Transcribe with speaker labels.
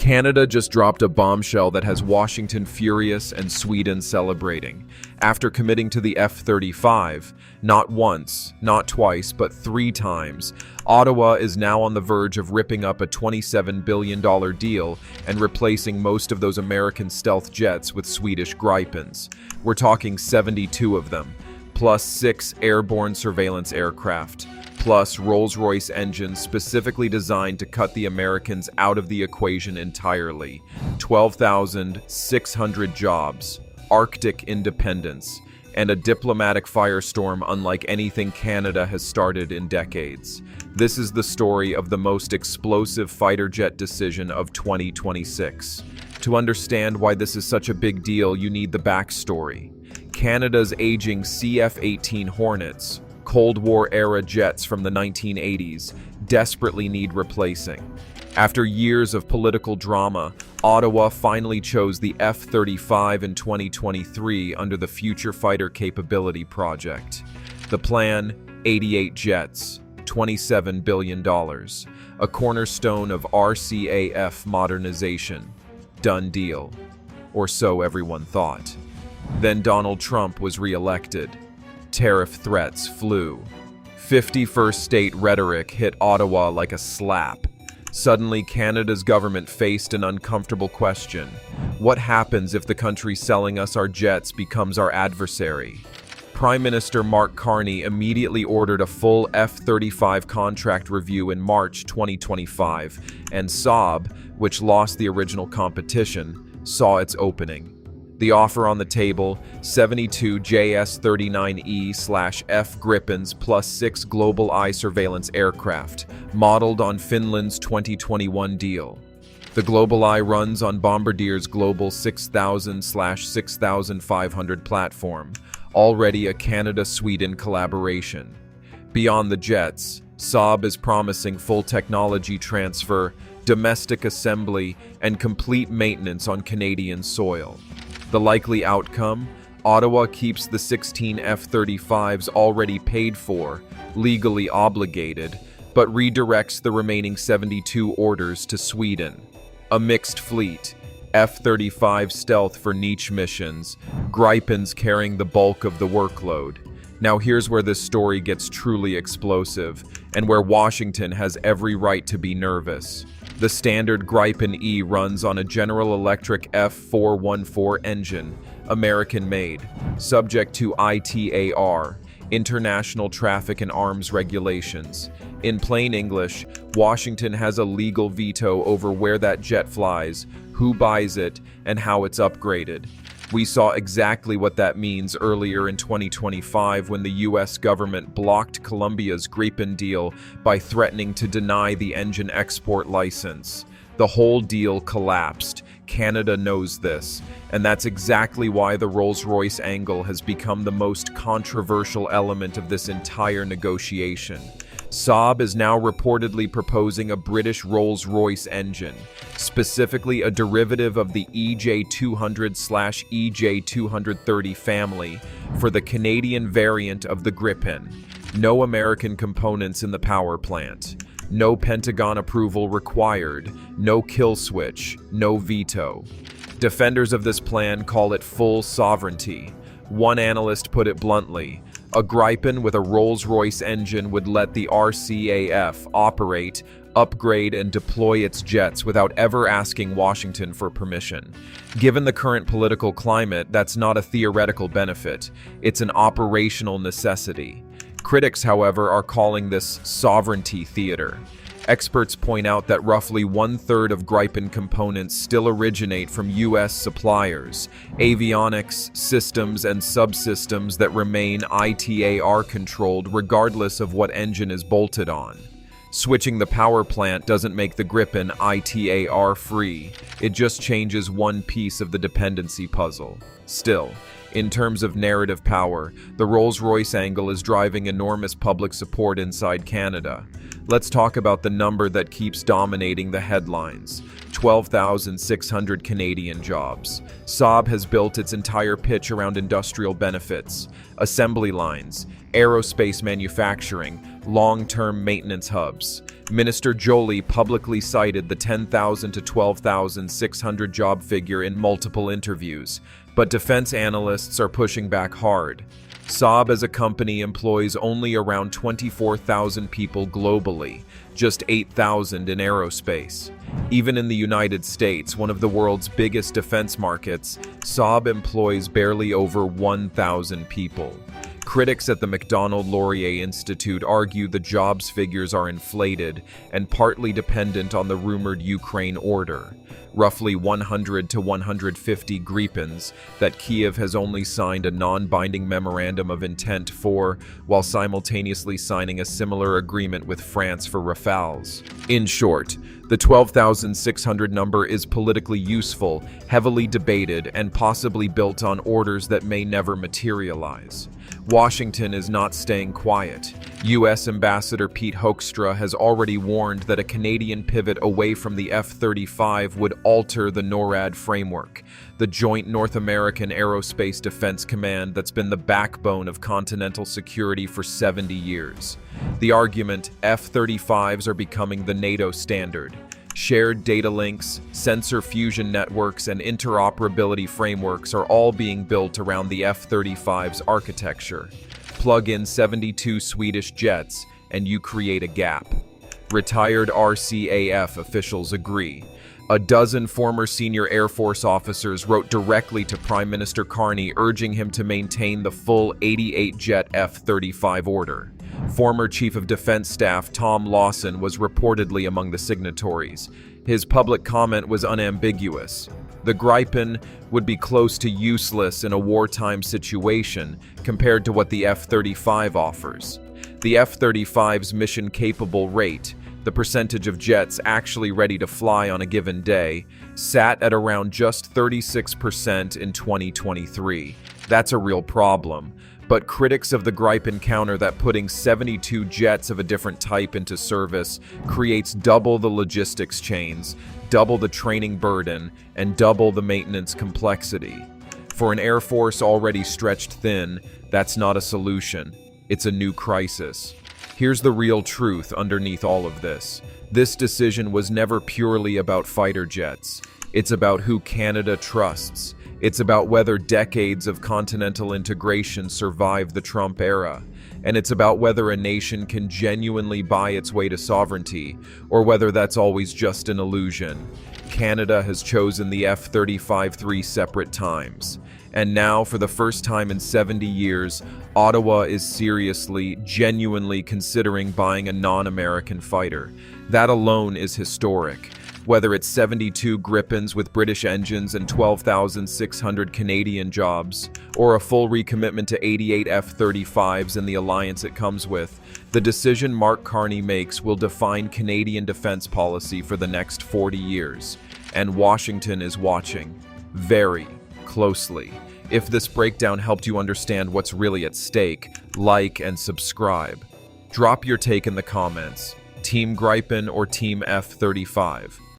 Speaker 1: Canada just dropped a bombshell that has Washington furious and Sweden celebrating. After committing to the F-35, not once, not twice, but 3 times, Ottawa is now on the verge of ripping up a $27 billion deal and replacing most of those American stealth jets with Swedish Gripens. We're talking 72 of them, plus 6 airborne surveillance aircraft, plus Rolls Royce engines specifically designed to cut the Americans out of the equation entirely. 12,600 jobs, Arctic independence, and a diplomatic firestorm unlike anything Canada has started in decades. This is the story of the most explosive fighter jet decision of 2026. To understand why this is such a big deal, you need the backstory. Canada's aging CF-18 Hornets, Cold War-era jets from the 1980s, desperately need replacing. After years of political drama, Ottawa finally chose the F-35 in 2023 under the Future Fighter Capability Project. The plan, 88 jets, $27 billion, a cornerstone of RCAF modernization. Done deal. Or so everyone thought. Then Donald Trump was re-elected. Tariff threats flew. 51st state rhetoric hit Ottawa like a slap. Suddenly, Canada's government faced an uncomfortable question. What happens if the country selling us our jets becomes our adversary? Prime Minister Mark Carney immediately ordered a full F-35 contract review in March 2025, and Saab, which lost the original competition, saw its opening. The offer on the table, 72 JS-39E/F Gripens plus 6 Global Eye surveillance aircraft, modeled on Finland's 2021 deal. The Global Eye runs on Bombardier's Global 6000/6500 platform, already a Canada-Sweden collaboration. Beyond the jets, Saab is promising full technology transfer, domestic assembly, and complete maintenance on Canadian soil. The likely outcome? Ottawa keeps the 16 F-35s already paid for, legally obligated, but redirects the remaining 72 orders to Sweden. A mixed fleet, F-35 stealth for niche missions, Gripens carrying the bulk of the workload. Now here's where this story gets truly explosive, and where Washington has every right to be nervous. The standard Gripen E runs on a General Electric F414 engine, American-made, subject to ITAR, International Traffic and Arms Regulations. In plain English, Washington has a legal veto over where that jet flies, who buys it, and how it's upgraded. We saw exactly what that means earlier in 2025 when the US government blocked Colombia's Gripen deal by threatening to deny the engine export license. The whole deal collapsed. Canada knows this, and that's exactly why the Rolls Royce angle has become the most controversial element of this entire negotiation. Saab is now reportedly proposing a British Rolls Royce engine, specifically a derivative of the EJ200/EJ230 family, for the Canadian variant of the Gripen. No American components in the power plant. No Pentagon approval required. No kill switch. No veto. Defenders of this plan call it full sovereignty. One analyst put it bluntly: a Gripen with a Rolls-Royce engine would let the RCAF operate, upgrade, and deploy its jets without ever asking Washington for permission. Given the current political climate, that's not a theoretical benefit. It's an operational necessity. Critics, however, are calling this sovereignty theater. Experts point out that roughly 1/3 of Gripen components still originate from US suppliers, avionics, systems, and subsystems that remain ITAR controlled regardless of what engine is bolted on. Switching the power plant doesn't make the Gripen ITAR free, it just changes one piece of the dependency puzzle. Still, in terms of narrative power, the Rolls-Royce angle is driving enormous public support inside Canada. Let's talk about the number that keeps dominating the headlines: 12,600 Canadian jobs. Saab has built its entire pitch around industrial benefits, assembly lines, aerospace manufacturing, long-term maintenance hubs. Minister Joly publicly cited the 10,000 to 12,600 job figure in multiple interviews, but defense analysts are pushing back hard. Saab as a company employs only around 24,000 people globally, just 8,000 in aerospace. Even in the United States, one of the world's biggest defense markets, Saab employs barely over 1,000 people. Critics at the Macdonald-Laurier Institute argue the jobs figures are inflated and partly dependent on the rumored Ukraine order. Roughly 100 to 150 Gripens that Kyiv has only signed a non-binding memorandum of intent for, while simultaneously signing a similar agreement with France for Rafales. In short, the 12,600 number is politically useful, heavily debated, and possibly built on orders that may never materialize. Washington is not staying quiet. U.S. Ambassador Pete Hoekstra has already warned that a Canadian pivot away from the F-35 would alter the NORAD framework, the Joint North American Aerospace Defense Command that's been the backbone of continental security for 70 years. The argument, F-35s are becoming the NATO standard. Shared data links, sensor fusion networks, and interoperability frameworks are all being built around the F-35's architecture. Plug in 72 Swedish jets, and you create a gap. Retired RCAF officials agree. A dozen former senior Air Force officers wrote directly to Prime Minister Carney urging him to maintain the full 88-jet F-35 order. Former Chief of Defense Staff Tom Lawson was reportedly among the signatories. His public comment was unambiguous. The Gripen would be close to useless in a wartime situation compared to what the F-35 offers. The F-35's mission-capable rate, the percentage of jets actually ready to fly on a given day, sat at around just 36% in 2023. That's a real problem. But critics of the Gripen counter that putting 72 jets of a different type into service creates double the logistics chains, double the training burden, and double the maintenance complexity. For an Air Force already stretched thin, that's not a solution. It's a new crisis. Here's the real truth underneath all of this. This decision was never purely about fighter jets. It's about who Canada trusts. It's about whether decades of continental integration survive the Trump era. And it's about whether a nation can genuinely buy its way to sovereignty, or whether that's always just an illusion. Canada has chosen the F-35 3 separate times. And now, for the first time in 70 years, Ottawa is seriously, genuinely considering buying a non-American fighter. That alone is historic. Whether it's 72 Gripens with British engines and 12,600 Canadian jobs, or a full recommitment to 88 F-35s and the alliance it comes with, the decision Mark Carney makes will define Canadian defense policy for the next 40 years. And Washington is watching very closely. If this breakdown helped you understand what's really at stake, like and subscribe. Drop your take in the comments. Team Gripen or Team F-35?